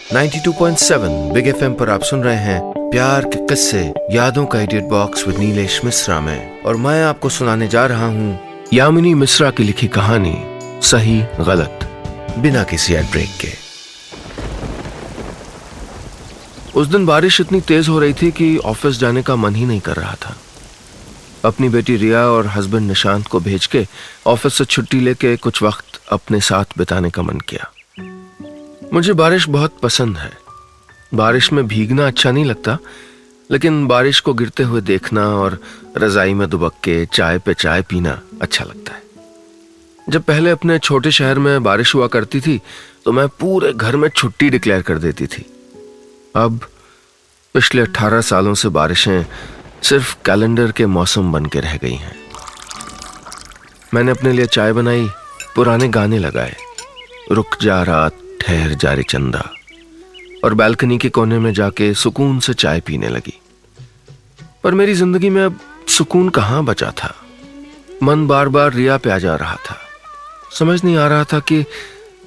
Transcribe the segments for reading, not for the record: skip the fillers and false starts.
92.7 big FM पर आप सुन रहे हैं प्यार के किस्से यादों का edit box with Nilesh Mishra में, और मैं आपको सुनाने जा रहा हूँ यामिनी मिश्रा की लिखी कहानी सही गलत, बिना किसी एड ब्रेक के। उस दिन बारिश इतनी तेज हो रही थी कि ऑफिस जाने का मन ही नहीं कर रहा था। अपनी बेटी रिया और हस्बैंड निशांत को भेज के ऑफिस से छुट्टी लेके कुछ वक्त अपने साथ बिताने का मन किया। मुझे बारिश बहुत पसंद है। बारिश में भीगना अच्छा नहीं लगता, लेकिन बारिश को गिरते हुए देखना और रजाई में दुबक के चाय पे चाय पीना अच्छा लगता है। जब पहले अपने छोटे शहर में बारिश हुआ करती थी तो मैं पूरे घर में छुट्टी डिक्लेयर कर देती थी। अब पिछले 18 सालों से बारिशें सिर्फ कैलेंडर के मौसम बन के रह गई हैं। मैंने अपने लिए चाय बनाई, पुराने गाने लगाए, रुक जा रात ठहर जा रे चंदा, और बालकनी के कोने में जाके सुकून से चाय पीने लगी। पर मेरी जिंदगी में अब सुकून कहाँ बचा था। मन बार बार रिया पे आ जा रहा था। समझ नहीं आ रहा था कि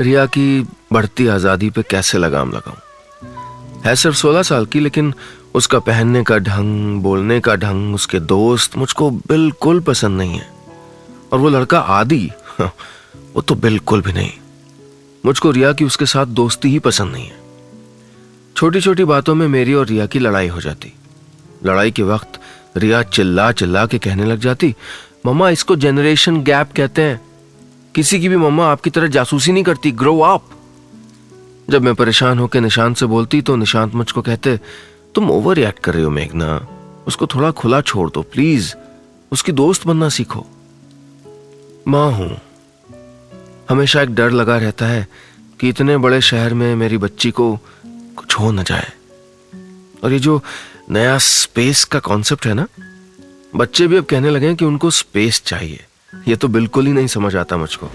रिया की बढ़ती आजादी पे कैसे लगाम लगाऊं। है सिर्फ 16 साल की, लेकिन उसका पहनने का ढंग, बोलने का ढंग, उसके दोस्त मुझको बिल्कुल पसंद नहीं है। और वो लड़का आदि, वो तो बिल्कुल भी नहीं। मुझको रिया की उसके साथ दोस्ती ही पसंद नहीं है। छोटी छोटी बातों में मेरी और रिया की लड़ाई हो जाती। लड़ाई के वक्त रिया चिल्ला चिल्ला के कहने लग जाती, मम्मा इसको जनरेशन गैप कहते हैं। किसी की भी मम्मा आपकी तरह जासूसी नहीं करती, ग्रो अप। जब मैं परेशान होकर निशांत से बोलती तो निशांत मुझको कहते, तुम ओवर रिएक्ट कर रही हो मेघना, उसको थोड़ा खुला छोड़ दो प्लीज, उसकी दोस्त बनना सीखो। माँ हूं, हमेशा एक डर लगा रहता है कि इतने बड़े शहर में मेरी बच्ची को कुछ हो न जाए। और ये जो नया स्पेस का कॉन्सेप्ट है ना, बच्चे भी अब कहने लगे हैं कि उनको स्पेस चाहिए। ये तो बिल्कुल ही नहीं समझ आता मुझको।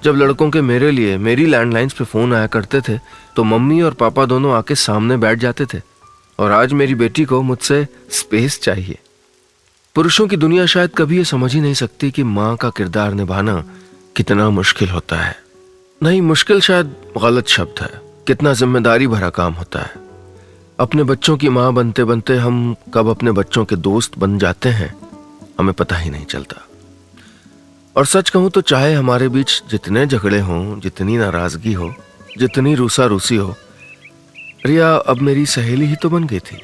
जब लड़कों के मेरे लिए मेरी लैंडलाइंस पे फोन आया करते थे तो मम्मी और पापा दोनों आके सामने बैठ जाते थे, और आज मेरी बेटी को मुझसे स्पेस चाहिए। पुरुषों की दुनिया शायद कभी ये समझ ही नहीं सकती कि माँ का किरदार निभाना कितना मुश्किल होता है। नहीं, मुश्किल शायद गलत शब्द है। कितना जिम्मेदारी भरा काम होता है। अपने बच्चों की माँ बनते बनते हम कब अपने बच्चों के दोस्त बन जाते हैं हमें पता ही नहीं चलता। और सच कहूं तो चाहे हमारे बीच जितने झगड़े हों, जितनी नाराजगी हो, जितनी रूसा रूसी हो, रिया अब मेरी सहेली ही तो बन गई थी।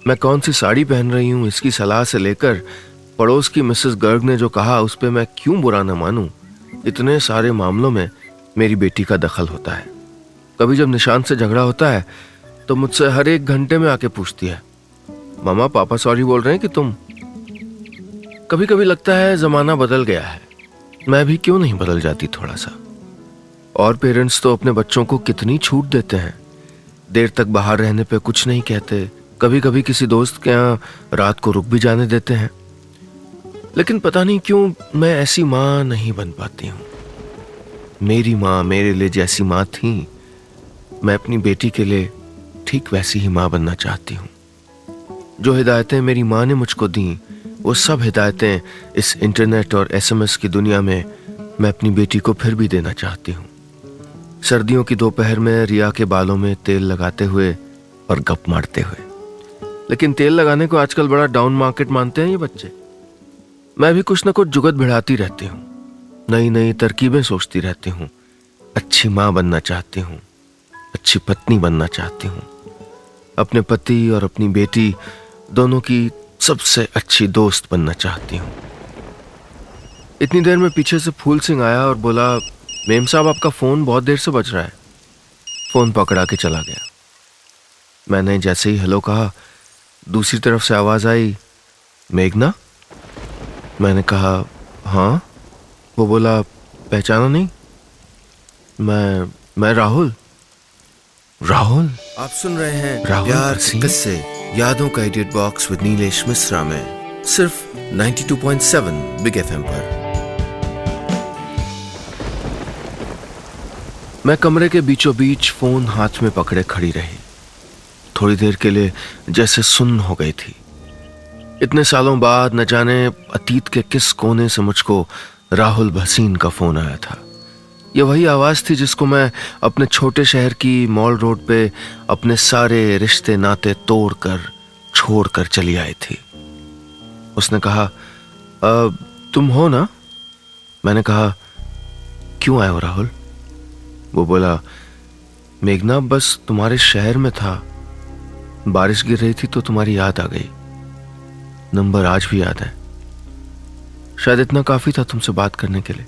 मैं कौन सी साड़ी पहन रही हूं इसकी सलाह से लेकर पड़ोस की मिसेस गर्ग ने जो कहा उस पे मैं क्यों बुरा न मानूं, इतने सारे मामलों में मेरी बेटी का दखल होता है। कभी जब निशांत से झगड़ा होता है तो मुझसे हर एक घंटे में आके पूछती है, मामा पापा सॉरी बोल रहे हैं कि तुम। कभी कभी लगता है जमाना बदल गया है, मैं भी क्यों नहीं बदल जाती थोड़ा सा। और पेरेंट्स तो अपने बच्चों को कितनी छूट देते हैं, देर तक बाहर रहने पे कुछ नहीं कहते, कभी कभी किसी दोस्त के यहाँ रात को रुक भी जाने देते हैं। लेकिन पता नहीं क्यों मैं ऐसी माँ नहीं बन पाती हूँ। मेरी माँ मेरे लिए जैसी माँ थी, मैं अपनी बेटी के लिए ठीक वैसी ही माँ बनना चाहती हूँ। जो हिदायतें मेरी माँ ने मुझको दी, वो सब हिदायतें इस इंटरनेट और SMS की दुनिया में मैं अपनी बेटी को फिर भी देना चाहती हूँ। सर्दियों की दोपहर में रिया के बालों में तेल लगाते हुए और गप मारते हुए। लेकिन तेल लगाने को आजकल बड़ा डाउन मार्केट मानते हैं ये बच्चे। मैं भी कुछ न कुछ जुगत भिड़ाती रहती हूँ, नई नई तरकीबें सोचती रहती हूँ। अच्छी माँ बनना चाहती हूँ, अच्छी पत्नी बनना चाहती हूँ, अपने पति और अपनी बेटी दोनों की सबसे अच्छी दोस्त बनना चाहती हूँ। इतनी देर में पीछे से फूल सिंह आया और बोला, मेम साहब आपका फोन बहुत देर से बज रहा है। फोन पकड़ा के चला गया। मैंने जैसे ही हेलो कहा, दूसरी तरफ से आवाज आई, मेघना। मैंने कहा हाँ। वो बोला, पहचाना नहीं? मैं राहुल। राहुल? आप सुन रहे हैं प्यार के किस्से यादों का edit box with Nilesh Mishra में, सिर्फ 92.7 बिग एफएम पर। मैं कमरे के बीचों बीच फोन हाथ में पकड़े खड़ी रही। थोड़ी देर के लिए जैसे सुन्न हो गई थी। इतने सालों बाद न जाने अतीत के किस कोने से मुझको राहुल भसीन का फोन आया था। ये वही आवाज थी जिसको मैं अपने छोटे शहर की मॉल रोड पे अपने सारे रिश्ते नाते तोड़कर छोड़कर चली आई थी। उसने कहा, तुम हो ना?" मैंने कहा, "क्यों आए हो राहुल?" वो बोला, "मेघना, बस तुम्हारे शहर में था, बारिश गिर रही थी तो तुम्हारी याद आ गई। नंबर आज भी याद है। शायद इतना काफी था तुमसे बात करने के लिए।"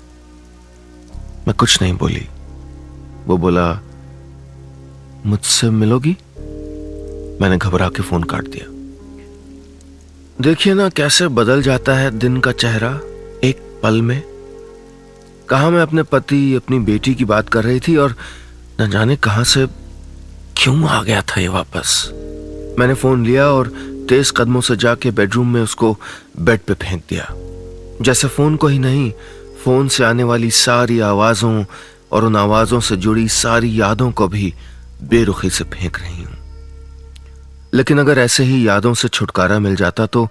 मैं कुछ नहीं बोली। वो बोला, "मुझसे मिलोगी?" मैंने घबरा के फोन काट दिया। देखिए ना कैसे बदल जाता है दिन का चेहरा एक पल में। कहा मैं अपने पति, अपनी बेटी की बात कर रही थी और न जाने कहां से क्यों आ गया था ये वापस। मैंने फोन लिया और तेज कदमों से जाके बेडरूम में उसको बेड पे फेंक दिया। जैसे फोन को ही नहीं, फोन से आने वाली सारी आवाजों और उन आवाजों से जुड़ी सारी यादों को भी बेरुखी से फेंक रही हूं। लेकिन अगर ऐसे ही यादों से छुटकारा मिल जाता तो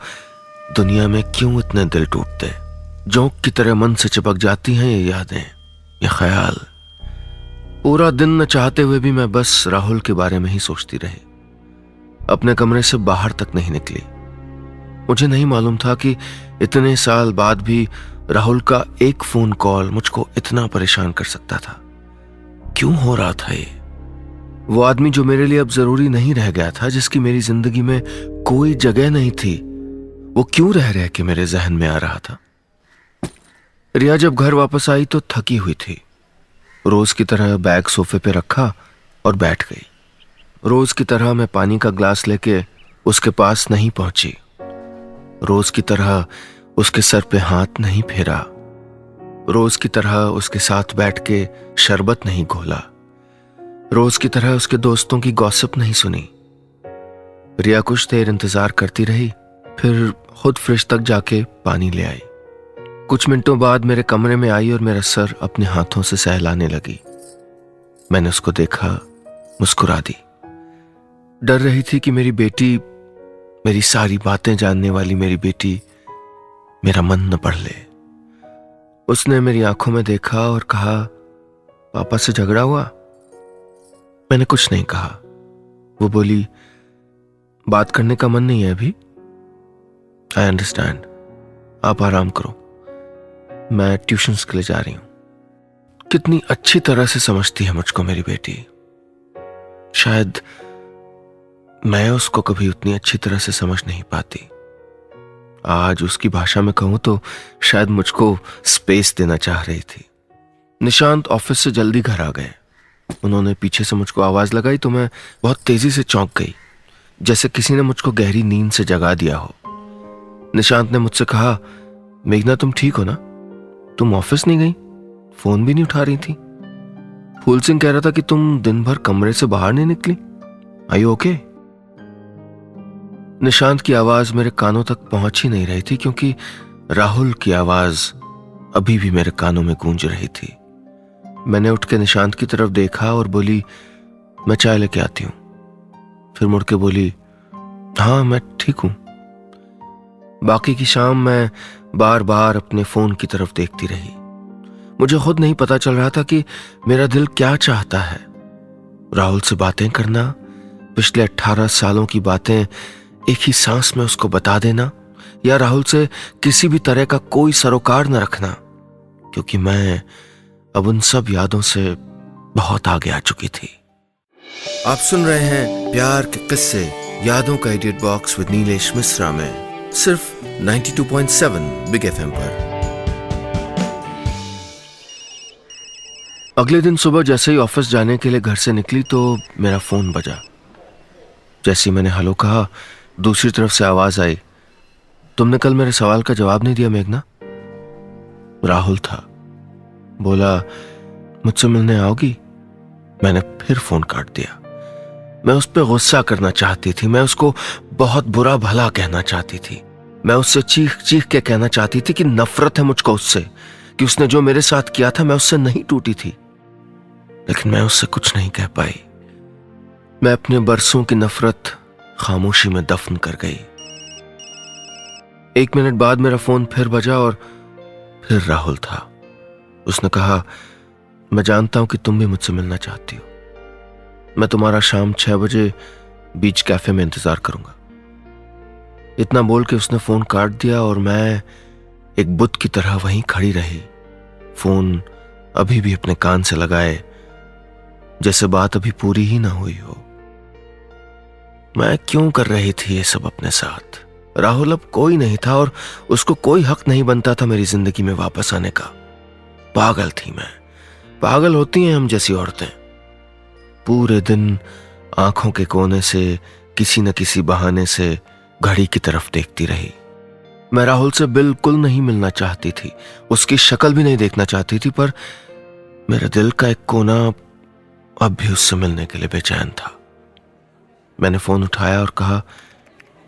दुनिया में क्यों इतने दिल टूटते। जोंक की तरह मन से चिपक जाती हैं ये यादें, ये ख्याल। पूरा दिन न चाहते हुए भी मैं बस राहुल के बारे में ही सोचती रही। अपने कमरे से बाहर तक नहीं निकली। मुझे नहीं मालूम था कि इतने साल बाद भी राहुल का एक फोन कॉल मुझको इतना परेशान कर सकता था। क्यों हो रहा था ये? वो आदमी जो मेरे लिए अब जरूरी नहीं रह गया था, जिसकी मेरी जिंदगी में कोई जगह नहीं थी, वो क्यों रह रह के मेरे जहन में आ रहा था। रिया जब घर वापस आई तो थकी हुई थी। रोज की तरह बैग सोफे पे रखा और बैठ गई। रोज की तरह मैं पानी का ग्लास लेके उसके पास नहीं पहुंची। रोज की तरह उसके सर पे हाथ नहीं फेरा। रोज की तरह उसके साथ बैठ के शरबत नहीं घोला। रोज की तरह उसके दोस्तों की गॉसिप नहीं सुनी। रिया कुछ देर इंतजार करती रही, फिर खुद फ्रिज तक जाके पानी ले आई। कुछ मिनटों बाद मेरे कमरे में आई और मेरा सर अपने हाथों से सहलाने लगी। मैंने उसको देखा, मुस्कुरा दी। डर रही थी कि मेरी बेटी, मेरी सारी बातें जानने वाली मेरी बेटी, मेरा मन न पढ़ ले। उसने मेरी आंखों में देखा और कहा, "पापा से झगड़ा हुआ?" मैंने कुछ नहीं कहा। वो बोली, "बात करने का मन नहीं है अभी?" आई अंडरस्टैंड, आप आराम करो, मैं ट्यूशन्स के लिए जा रही हूं। कितनी अच्छी तरह से समझती है मुझको मेरी बेटी। शायद मैं उसको कभी उतनी अच्छी तरह से समझ नहीं पाती। आज उसकी भाषा में कहूं तो शायद मुझको स्पेस देना चाह रही थी। निशांत ऑफिस से जल्दी घर आ गए। उन्होंने पीछे से मुझको आवाज लगाई तो मैं बहुत तेजी से चौंक गई, जैसे किसी ने मुझको गहरी नींद से जगा दिया हो। निशांत ने मुझसे कहा, "मेघना, तुम ठीक हो ना? तुम ऑफिस नहीं गई? फोन भी नहीं उठा रही थी। फूल सिंह कह रहा था कि तुम दिन भर कमरे से बाहर नहीं निकली। Are you okay?" निशांत की आवाज मेरे कानों तक पहुंच ही नहीं रही थी, क्योंकि राहुल की आवाज अभी भी मेरे कानों में गूंज रही थी। मैंने उठ के निशांत की तरफ देखा और बोली, "मैं चाय लेके आती हूं।" फिर मुड़ के बोली, "हाँ, मैं ठीक हूं।" बाकी की शाम मैं बार बार अपने फोन की तरफ देखती रही। मुझे खुद नहीं पता चल रहा था कि मेरा दिल क्या चाहता है। राहुल से बातें करना, पिछले 18 सालों की बातें एक ही सांस में उसको बता देना, या राहुल से किसी भी तरह का कोई सरोकार न रखना, क्योंकि मैं अब उन सब यादों से बहुत आगे आ चुकी थी। आप सुन रहे हैं प्यार के किस्से, यादों का edit box with Nilesh Mishra में, सिर्फ 92.7 बिग एफएम पर। अगले दिन सुबह जैसे ही ऑफिस जाने के लिए घर से निकली तो मेरा फोन बजा। जैसे ही मैंने हेलो कहा, दूसरी तरफ से आवाज आई, "तुमने कल मेरे सवाल का जवाब नहीं दिया मेघना।" राहुल था। बोला, "मुझसे मिलने आओगी?" मैंने फिर फोन काट दिया। मैं उस पर गुस्सा करना चाहती थी। मैं उसको बहुत बुरा भला कहना चाहती थी। मैं उससे चीख चीख के कहना चाहती थी कि नफरत है मुझको उससे, कि उसने जो मेरे साथ किया था मैं उससे नहीं टूटी थी। लेकिन मैं उससे कुछ नहीं कह पाई। मैं अपने बरसों की नफरत खामोशी में दफन कर गई। 1 मिनट बाद मेरा फोन फिर बजा और फिर राहुल था। उसने कहा, मैं जानता हूं कि तुम भी मुझसे मिलना चाहती हो। मैं तुम्हारा शाम 6 बजे बीच कैफे में इंतजार करूंगा। इतना बोल के उसने फोन काट दिया और मैं एक बुत की तरह वहीं खड़ी रही, फोन अभी भी अपने कान से लगाए, जैसे बात अभी पूरी ही ना हुई हो। मैं क्यों कर रही थी ये सब अपने साथ? राहुल अब कोई नहीं था और उसको कोई हक नहीं बनता था मेरी जिंदगी में वापस आने का। पागल थी मैं। पागल होती हैं हम जैसी औरतें। पूरे दिन आंखों के कोने से किसी न किसी बहाने से घड़ी की तरफ देखती रही। मैं राहुल से बिल्कुल नहीं मिलना चाहती थी, उसकी शक्ल भी नहीं देखना चाहती थी, पर मेरे दिल का एक कोना अब भी उससे मिलने के लिए बेचैन था। मैंने फोन उठाया और कहा,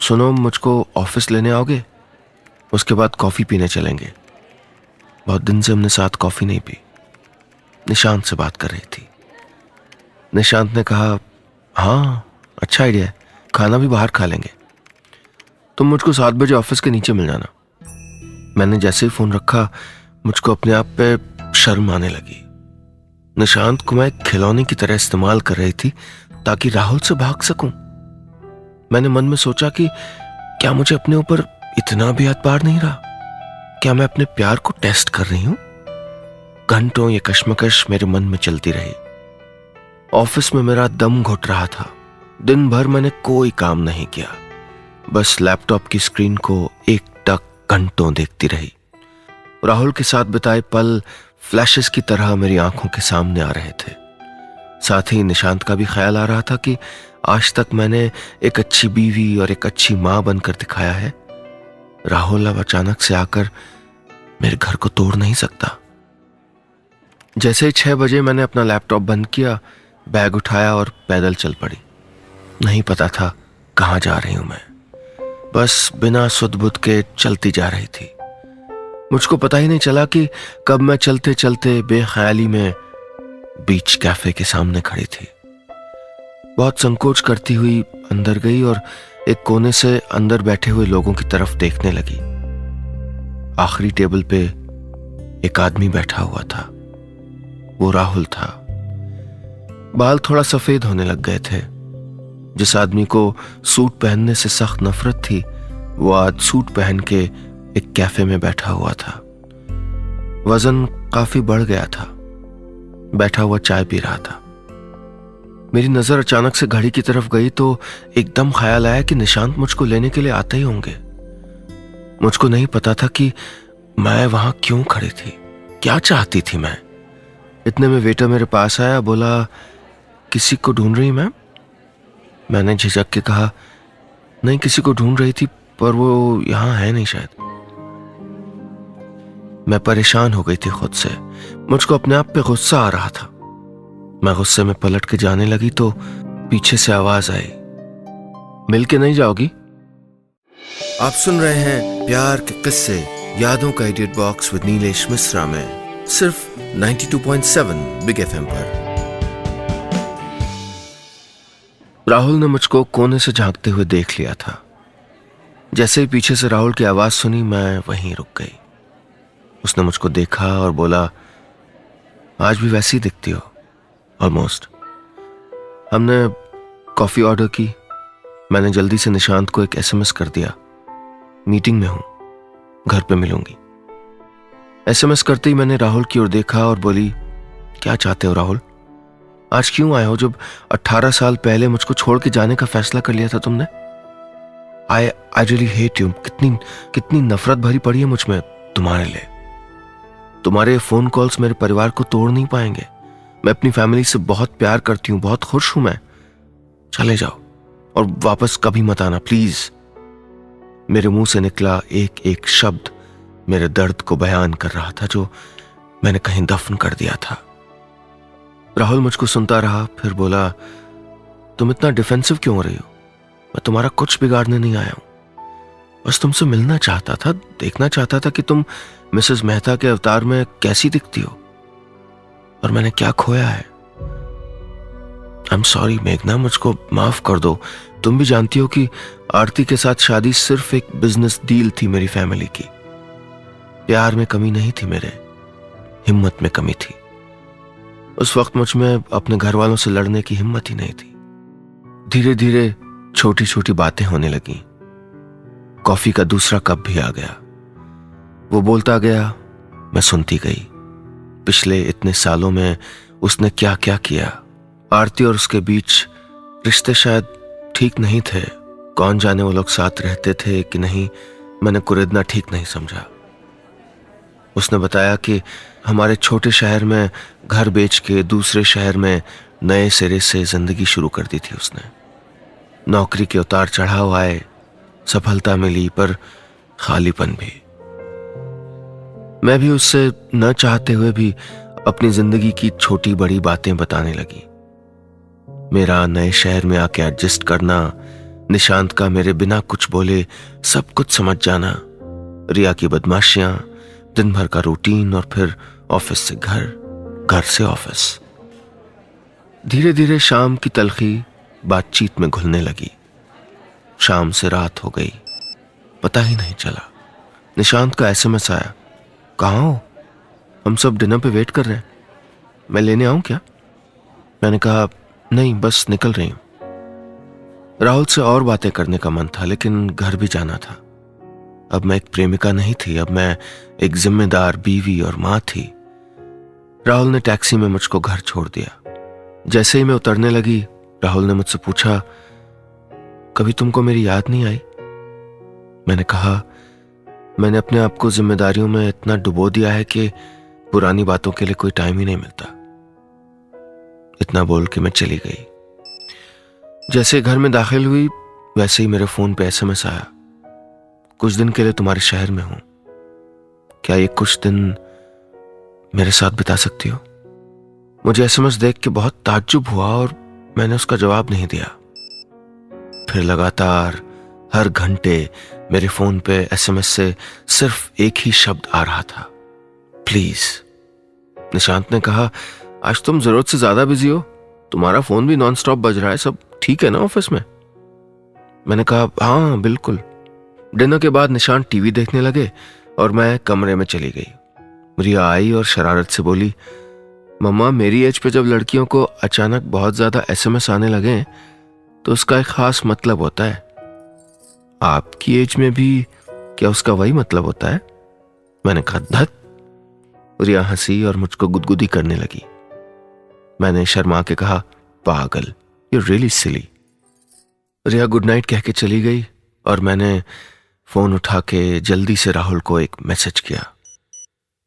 सुनो, मुझको ऑफिस लेने आओगे? उसके बाद कॉफी पीने चलेंगे। बहुत दिन से हमने साथ कॉफी नहीं पी। निशांत से बात कर रही थी। निशांत ने कहा, हाँ अच्छा आइडिया है, खाना भी बाहर खा लेंगे। तुम मुझको 7 बजे ऑफिस के नीचे मिल जाना। मैंने जैसे ही फोन रखा मुझको अपने आप पे शर्म आने लगी। निशांत को मैं खिलौने की तरह इस्तेमाल कर रही थी ताकि राहुल से भाग सकूं। मैंने मन में सोचा कि क्या मुझे अपने ऊपर इतना भी एतबार नहीं रहा? क्या मैं अपने प्यार को टेस्ट कर रही हूं? घंटों ये कश्मकश मेरे मन में चलती रही। ऑफिस में मेरा दम घुट रहा था। दिन भर मैंने कोई काम नहीं किया, बस लैपटॉप की स्क्रीन को एक टक घंटों देखती रही। राहुल के साथ बिताए पल फ्लैशेस की तरह मेरी आंखों के सामने आ रहे थे। साथ ही निशांत का भी ख्याल आ रहा था कि आज तक मैंने एक अच्छी बीवी और एक अच्छी मां बनकर दिखाया है। राहुल अब अचानक से आकर मेरे घर को तोड़ नहीं सकता। जैसे ही 6 बजे मैंने अपना लैपटॉप बंद किया, बैग उठाया और पैदल चल पड़ी। नहीं पता था कहाँ जा रही हूं मैं, बस बिना सुध बुध के चलती जा रही थी। मुझको पता ही नहीं चला कि कब मैं चलते चलते बेख्याली में बीच कैफे के सामने खड़ी थी। बहुत संकोच करती हुई अंदर गई और एक कोने से अंदर बैठे हुए लोगों की तरफ देखने लगी। आखिरी टेबल पे एक आदमी बैठा हुआ था। वो राहुल था। बाल थोड़ा सफेद होने लग गए थे। जिस आदमी को सूट पहनने से सख्त नफरत थी, वो आज सूट पहन के एक कैफे में बैठा हुआ था। वजन काफी बढ़ गया था। बैठा हुआ चाय पी रहा था। मेरी नजर अचानक से घड़ी की तरफ गई तो एकदम ख्याल आया कि निशांत मुझको लेने के लिए आते ही होंगे। मुझको नहीं पता था कि मैं वहां क्यों खड़ी थी, क्या चाहती थी मैं। इतने में वेटर मेरे पास आया, बोला, किसी को ढूंढ रही मैम? मैंने झिझक के कहा, नहीं किसी को ढूंढ रही थी, पर वो यहां है नहीं शायद। मैं परेशान हो गई थी खुद से। मुझको अपने आप पे गुस्सा आ रहा था। मैं गुस्से में पलट के जाने लगी तो पीछे से आवाज आई, मिल के नहीं जाओगी? आप सुन रहे हैं प्यार के किस्से, यादों का edit box with Nilesh Mishra में, सिर्फ 92.7 बिग एफएम पर। राहुल ने मुझको कोने से झांकते हुए देख लिया था। जैसे ही पीछे से राहुल की आवाज सुनी, मैं वहीं रुक गई। उसने मुझको देखा और बोला, आज भी वैसी दिखती हो ऑलमोस्ट। हमने कॉफी ऑर्डर की। मैंने जल्दी से निशांत को एक एसएमएस कर दिया, मीटिंग में हूं, घर पे मिलूंगी। एसएमएस करते ही मैंने राहुल की ओर देखा और बोली, क्या चाहते हो राहुल? आज क्यों आए हो जब 18 साल पहले मुझको छोड़ के जाने का फैसला कर लिया था तुमने? I really hate you. कितनी नफरत भरी पड़ी है मुझ में तुम्हारे लिए। तुम्हारे फोन कॉल्स मेरे परिवार को तोड़ नहीं पाएंगे। मैं अपनी फैमिली से बहुत प्यार करती हूं, बहुत खुश हूं मैं। चले जाओ और वापस कभी मत आना प्लीज। मेरे मुंह से निकला एक एक शब्द मेरे दर्द को बयान कर रहा था, जो मैंने कहीं दफन कर दिया था। राहुल मुझको सुनता रहा, फिर बोला, तुम इतना डिफेंसिव क्यों हो रही हो? मैं तुम्हारा कुछ बिगाड़ने नहीं आया हूं। बस तुमसे मिलना चाहता था, देखना चाहता था कि तुम मिसेस मेहता के अवतार में कैसी दिखती हो और मैंने क्या खोया है। आई एम सॉरी मेघना, मुझको माफ कर दो। तुम भी जानती हो कि आरती के साथ शादी सिर्फ एक बिजनेस डील थी मेरी फैमिली की। प्यार में कमी नहीं थी मेरे, हिम्मत में कमी थी। उस वक्त मुझ में अपने घर वालों से लड़ने की हिम्मत ही नहीं थी। धीरे धीरे छोटी छोटी बातें होने लगी। कॉफी का दूसरा कप भी आ गया। वो बोलता गया, मैं सुनती गई। पिछले इतने सालों में उसने क्या क्या किया। आरती और उसके बीच रिश्ते शायद ठीक नहीं थे। कौन जाने वो लोग साथ रहते थे कि नहीं, मैंने कुरेदना ठीक नहीं समझा। उसने बताया कि हमारे छोटे शहर में घर बेच के दूसरे शहर में नए सिरे से जिंदगी शुरू कर दी थी उसने। नौकरी के उतार चढ़ाव आए, सफलता मिली, पर खालीपन भी। मैं भी उससे न चाहते हुए भी अपनी जिंदगी की छोटी बड़ी बातें बताने लगी। मेरा नए शहर में आके एडजस्ट करना, निशांत का मेरे बिना कुछ बोले सब कुछ समझ जाना, रिया की बदमाशियां, दिन भर का रूटीन और फिर ऑफिस से घर, घर से ऑफिस। धीरे धीरे शाम की तलखी बातचीत में घुलने लगी। शाम से रात हो गई, पता ही नहीं चला। निशांत का एसएमएस आया, कहाँ हो? हम सब डिनर पे वेट कर रहे हैं, मैं लेने आऊं क्या? मैंने कहा नहीं, बस निकल रही हूं। राहुल से और बातें करने का मन था, लेकिन घर भी जाना था। अब मैं एक प्रेमिका नहीं थी, अब मैं एक जिम्मेदार बीवी और मां थी। राहुल ने टैक्सी में मुझको घर छोड़ दिया। जैसे ही मैं उतरने लगी, राहुल ने मुझसे पूछा, कभी तुमको मेरी याद नहीं आई? मैंने कहा, मैंने अपने आप को जिम्मेदारियों में इतना डुबो दिया है कि पुरानी बातों के लिए कोई टाइम ही नहीं मिलता। इतना बोल के मैं चली गई। जैसे घर में दाखिल हुई, वैसे ही मेरे फोन पे एसएमएस आया, कुछ दिन के लिए तुम्हारे शहर में हूं, क्या ये कुछ दिन मेरे साथ बिता सकती हो? मुझे एसएमएस देख के बहुत ताज्जुब हुआ और मैंने उसका जवाब नहीं दिया। फिर लगातार हर घंटे मेरे फोन पे एसएमएस से सिर्फ एक ही शब्द आ रहा था, प्लीज। निशांत ने कहा, आज तुम जरूरत से ज्यादा बिजी हो, तुम्हारा फोन भी नॉन स्टॉप बज रहा है, सब ठीक है ना ऑफिस में? मैंने कहा, हाँ बिल्कुल। डिनर के बाद निशांत टीवी देखने लगे और मैं कमरे में चली गई। रिया आई और शरारत से बोली, मम्मा, मेरी एज पे जब लड़कियों को अचानक बहुत ज्यादा एसएमएस आने लगे तो उसका एक खास मतलब होता है। आपकी एज में भी क्या उसका वही मतलब होता है? मैंने कहा, धत। रिया हंसी और मुझको गुदगुदी करने लगी। मैंने शर्मा के कहा, पागल, you really silly. Riya good night कह के चली गई और मैंने फोन उठा के जल्दी से राहुल को एक मैसेज किया,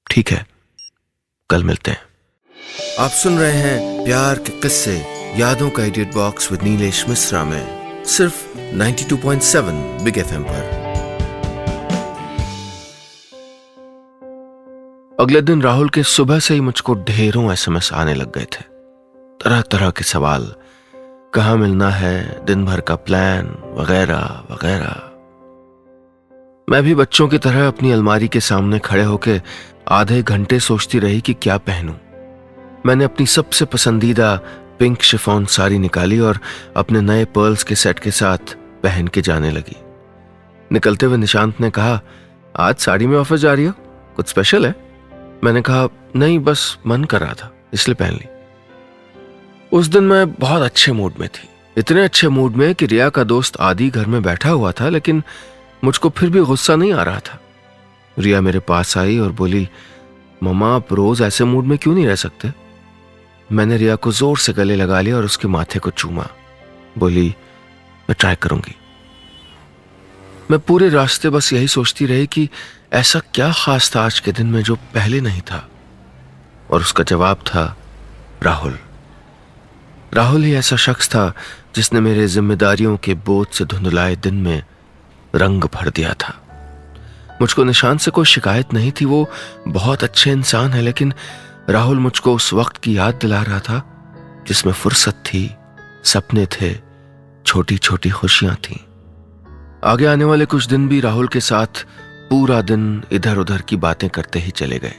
ठीक है, कल मिलते हैं। आप सुन रहे हैं प्यार के किस्से, यादों का edit box with Nilesh Mishra में, सिर्फ 92.7 बिग एफएम पर। अगले दिन राहुल के सुबह से ही मुझको ढेरों एसएमएस आने लग गए थे। तरह तरह के सवाल, कहाँ मिलना है, दिन भर का प्लान, वगैरह वगैरह। मैं भी बच्चों की तरह अपनी अलमारी के सामने खड़े होकर आधे घंटे सोचती रही कि क्या पहनूं। मैंने अपनी सबसे पसंदीदा पिंक शिफॉन साड़ी निकाली और अपने नए पर्ल्स के सेट के साथ पहन के जाने लगी। निकलते हुए निशांत ने कहा, आज साड़ी में ऑफिस जा रही हो, कुछ स्पेशल है? मैंने कहा, नहीं, बस मन कर रहा था इसलिए पहन ली। उस दिन मैं बहुत अच्छे मूड में थी, इतने अच्छे मूड में कि रिया का दोस्त आदि घर में बैठा हुआ था, लेकिन मुझको फिर भी गुस्सा नहीं आ रहा था। रिया मेरे पास आई और बोली, मम्मा, आप रोज ऐसे मूड में क्यों नहीं रह सकते? मैंने रिया को जोर से गले लगा लिया और उसके माथे को चूमा। बोली, मैं ट्राई करूंगी। मैं पूरे रास्ते बस यही सोचती रही कि ऐसा क्या खास था आज के दिन में जो पहले नहीं था, और उसका जवाब था राहुल। राहुल ही ऐसा शख्स था जिसने मेरे जिम्मेदारियों के बोझ से धुंधलाए दिन में रंग भर दिया था। मुझको निशान से कोई शिकायत नहीं थी, वो बहुत अच्छे इंसान है, लेकिन राहुल मुझको उस वक्त की याद दिला रहा था जिसमें फुर्सत थी, सपने थे, छोटी छोटी खुशियां थीं। आगे आने वाले कुछ दिन भी राहुल के साथ पूरा दिन इधर उधर की बातें करते ही चले गए।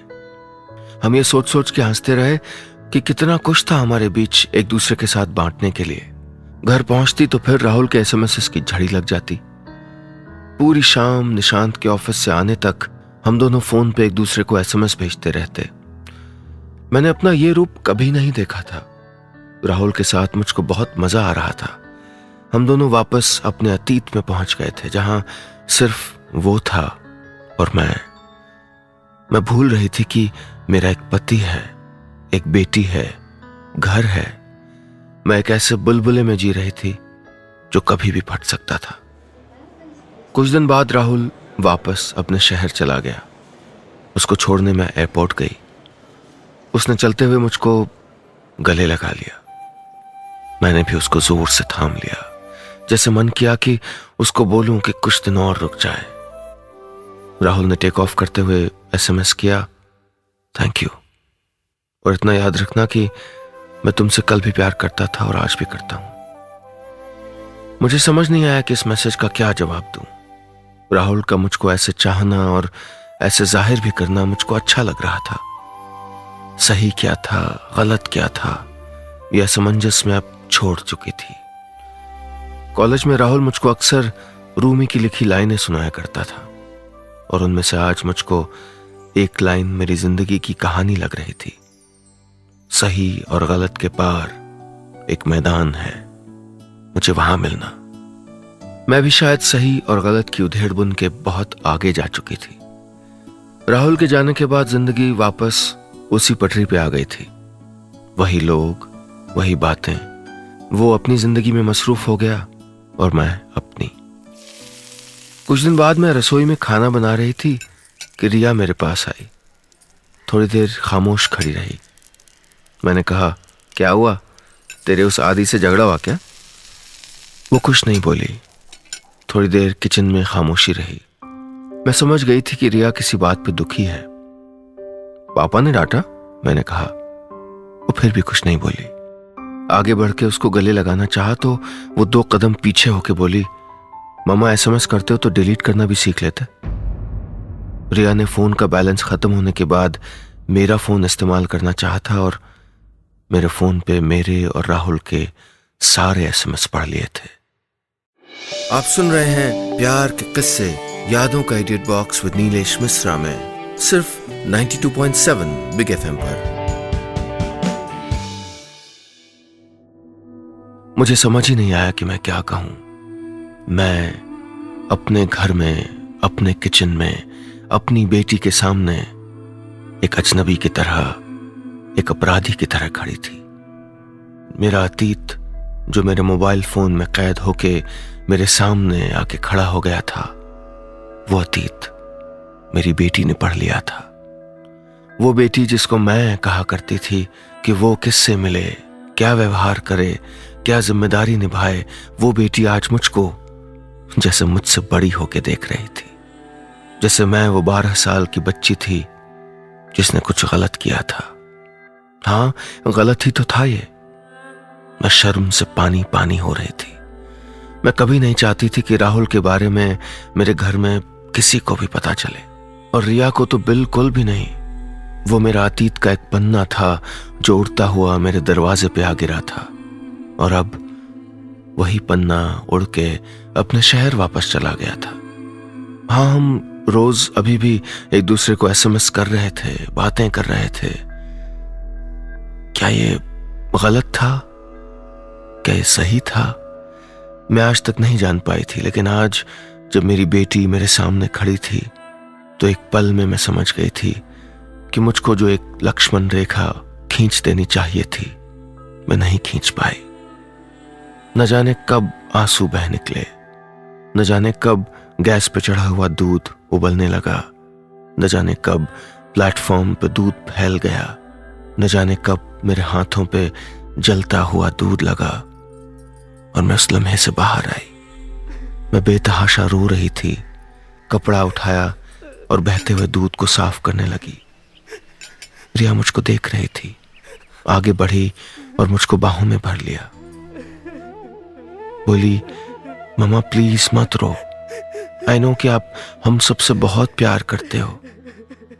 हम ये सोच सोच के हंसते रहे कि कितना कुछ था हमारे बीच एक दूसरे के साथ बांटने के लिए। घर पहुंचती तो फिर राहुल के एसएमएस की झड़ी लग जाती। पूरी शाम निशांत के ऑफिस से आने तक हम दोनों फोन पे एक दूसरे को एसएमएस भेजते रहते। मैंने अपना ये रूप कभी नहीं देखा था। राहुल के साथ मुझको बहुत मजा आ रहा था। हम दोनों वापस अपने अतीत में पहुंच गए थे, जहां सिर्फ वो था और मैं भूल रही थी कि मेरा एक पति है, एक बेटी है, घर है। मैं एक ऐसे बुलबुले में जी रही थी जो कभी भी फट सकता था। कुछ दिन बाद राहुल वापस अपने शहर चला गया। उसको छोड़ने मैं एयरपोर्ट गई। उसने चलते हुए मुझको गले लगा लिया। मैंने भी उसको जोर से थाम लिया, जैसे मन किया कि उसको बोलूं कि कुछ दिन और रुक जाए। राहुल ने टेक ऑफ करते हुए एसएमएस किया, थैंक यू, और इतना याद रखना कि मैं तुमसे कल भी प्यार करता था और आज भी करता हूं। मुझे समझ नहीं आया कि इस मैसेज का क्या जवाब दूं। राहुल का मुझको ऐसे चाहना और ऐसे जाहिर भी करना मुझको अच्छा लग रहा था। सही क्या था, गलत क्या था, यह असमंजस में अब छोड़ चुकी थी। कॉलेज में राहुल मुझको अक्सर रूमी की लिखी लाइनें सुनाया करता था, और उनमें से आज मुझको एक लाइन मेरी जिंदगी की कहानी लग रही थी। सही और गलत के पार एक मैदान है, मुझे वहां मिलना। मैं भी शायद सही और गलत की उधेड़बुन के बहुत आगे जा चुकी थी। राहुल के जाने के बाद जिंदगी वापस उसी पटरी पे आ गई थी। वही लोग, वही बातें। वो अपनी जिंदगी में मसरूफ हो गया और मैं अपनी। कुछ दिन बाद मैं रसोई में खाना बना रही थी कि रिया मेरे पास आई। थोड़ी देर खामोश खड़ी रही। मैंने कहा, क्या हुआ, तेरे उस आदि से झगड़ा हुआ क्या? वो कुछ नहीं बोली। थोड़ी देर किचन में खामोशी रही। मैं समझ गई थी कि रिया किसी बात पे दुखी है। पापा ने डांटा? मैंने कहा। वो फिर भी कुछ नहीं बोली। आगे बढ़ के उसको गले लगाना चाहा तो वो 2 कदम पीछे होके बोली, मामा एसएमएस करते हो तो डिलीट करना भी सीख लेते। रिया ने फोन का बैलेंस खत्म होने के बाद मेरा फोन इस्तेमाल करना चाहा था और मेरे फोन पे मेरे और राहुल के सारे एसएमएस पढ़ लिए थे। आप सुन रहे हैं प्यार के किस्से, यादों का edit box with Nilesh Mishra में, सिर्फ 92.7 बिग एफएम पर। मुझे समझ ही नहीं आया कि मैं क्या कहूं। मैं अपने घर में, अपने किचन में, अपनी बेटी के सामने एक अजनबी की तरह, एक अपराधी की तरह खड़ी थी। मेरा अतीत जो मेरे मोबाइल फोन में कैद होके मेरे सामने आके खड़ा हो गया था, वो अतीत मेरी बेटी ने पढ़ लिया था। वो बेटी जिसको मैं कहा करती थी कि वो किससे मिले, क्या व्यवहार करे, क्या जिम्मेदारी निभाए, वो बेटी आज मुझको जैसे मुझसे बड़ी होके देख रही थी, जैसे मैं वो 12 साल की बच्ची थी जिसने कुछ गलत किया था। हाँ, गलत ही तो था ये। मैं शर्म से पानी पानी हो रही थी। मैं कभी नहीं चाहती थी कि राहुल के बारे में मेरे घर में किसी को भी पता चले, और रिया को तो बिल्कुल भी नहीं। वो मेरा अतीत का एक पन्ना था जो उड़ता हुआ मेरे दरवाजे पे आ गिरा था, और अब वही पन्ना उड़ के अपने शहर वापस चला गया था। हाँ, हम रोज अभी भी एक दूसरे को एसएमएस कर रहे थे, बातें कर रहे थे। क्या ये गलत था? क्या ये सही था? मैं आज तक नहीं जान पाई थी, लेकिन आज जब मेरी बेटी मेरे सामने खड़ी थी तो एक पल में मैं समझ गई थी कि मुझको जो एक लक्ष्मण रेखा खींच देनी चाहिए थी, मैं नहीं खींच पाई। न जाने कब आंसू बह निकले, न जाने कब गैस पे चढ़ा हुआ दूध उबलने लगा, न जाने कब प्लेटफॉर्म पे दूध फैल गया, न जाने कब मेरे हाथों पे जलता हुआ दूध लगा और मैं उस लम्हे से बाहर आई। मैं बेतहाशा रो रही थी, कपड़ा उठाया और बहते हुए दूध को साफ करने लगी। रिया मुझको देख रही थी, आगे बढ़ी और मुझको बाहों में भर लिया। बोली, मम्मा प्लीज मत रो। आई नो कि आप हम सबसे बहुत प्यार करते हो,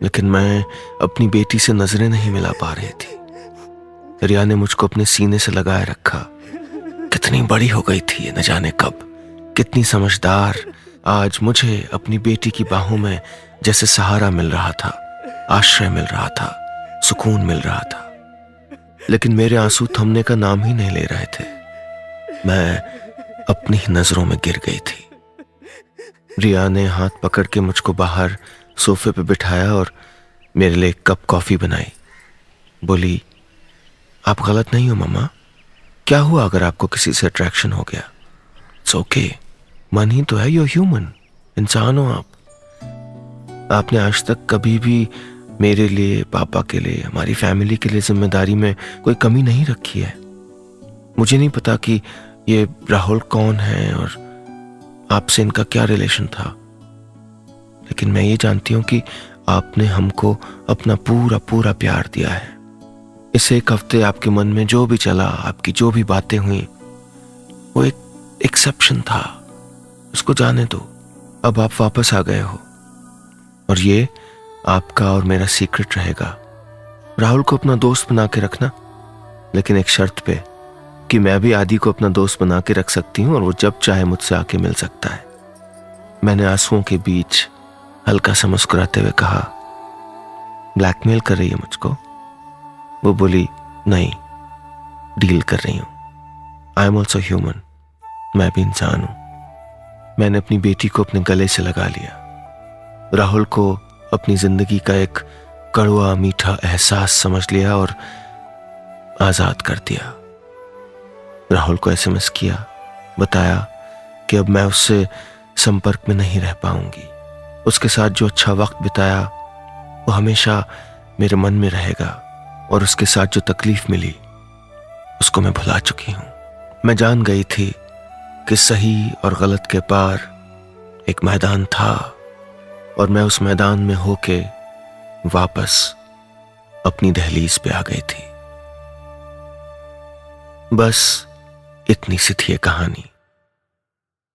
लेकिन मैं अपनी बेटी से नजरें नहीं मिला पा रही थी। रिया ने मुझको अपने सीने से लगाए रखा। कितनी बड़ी हो गई थी ये, न जाने कब, कितनी समझदार। आज मुझे अपनी बेटी की बाहों में जैसे सहारा मिल रहा था, आश्रय मिल रहा था, सुकून मिल रहा था, लेकिन मेरे आंसू थमने का नाम ही नहीं ले रहे थे। मैं अपनी ही नजरों में गिर गई थी। रिया ने हाथ पकड़ के मुझको बाहर सोफे पे बिठाया और मेरे लिए एक कप कॉफी बनाई। बोली, आप गलत नहीं हो मम्मा। क्या हुआ अगर आपको किसी से अट्रैक्शन हो गया? इट्स ओके, मन ही तो है, यू ह्यूमन, इंसान हो आप। आपने आज तक कभी भी मेरे लिए, पापा के लिए, हमारी फैमिली के लिए जिम्मेदारी में कोई कमी नहीं रखी है। मुझे नहीं पता कि ये राहुल कौन है और आपसे इनका क्या रिलेशन था, लेकिन मैं ये जानती हूं कि आपने हमको अपना पूरा पूरा प्यार दिया है। इस एक हफ्ते आपके मन में जो भी चला, आपकी जो भी बातें हुई, वो एक एक्सेप्शन था, उसको जाने दो। अब आप वापस आ गए हो और ये आपका और मेरा सीक्रेट रहेगा। राहुल को अपना दोस्त बना के रखना, लेकिन एक शर्त पे कि मैं भी आदि को अपना दोस्त बना के रख सकती हूँ और वो जब चाहे मुझसे आके मिल सकता है। मैंने आंसुओं के बीच हल्का सा मुस्कुराते हुए कहा, ब्लैकमेल कर रही है मुझको? वो बोली, नहीं, डील कर रही हूं। आई एम ऑल्सो ह्यूमन, मैं भी इंसान हूं। मैंने अपनी बेटी को अपने गले से लगा लिया, राहुल को अपनी जिंदगी का एक कड़वा मीठा एहसास समझ लिया और आजाद कर दिया। राहुल को एसएमएस किया, बताया कि अब मैं उससे संपर्क में नहीं रह पाऊंगी। उसके साथ जो अच्छा वक्त बिताया वो हमेशा मेरे मन में रहेगा और उसके साथ जो तकलीफ मिली उसको मैं भुला चुकी हूं। मैं जान गई थी कि सही और गलत के पार एक मैदान था और मैं उस मैदान में होके वापस अपनी दहलीज पे आ गई थी। बस इतनी सी थी ये कहानी।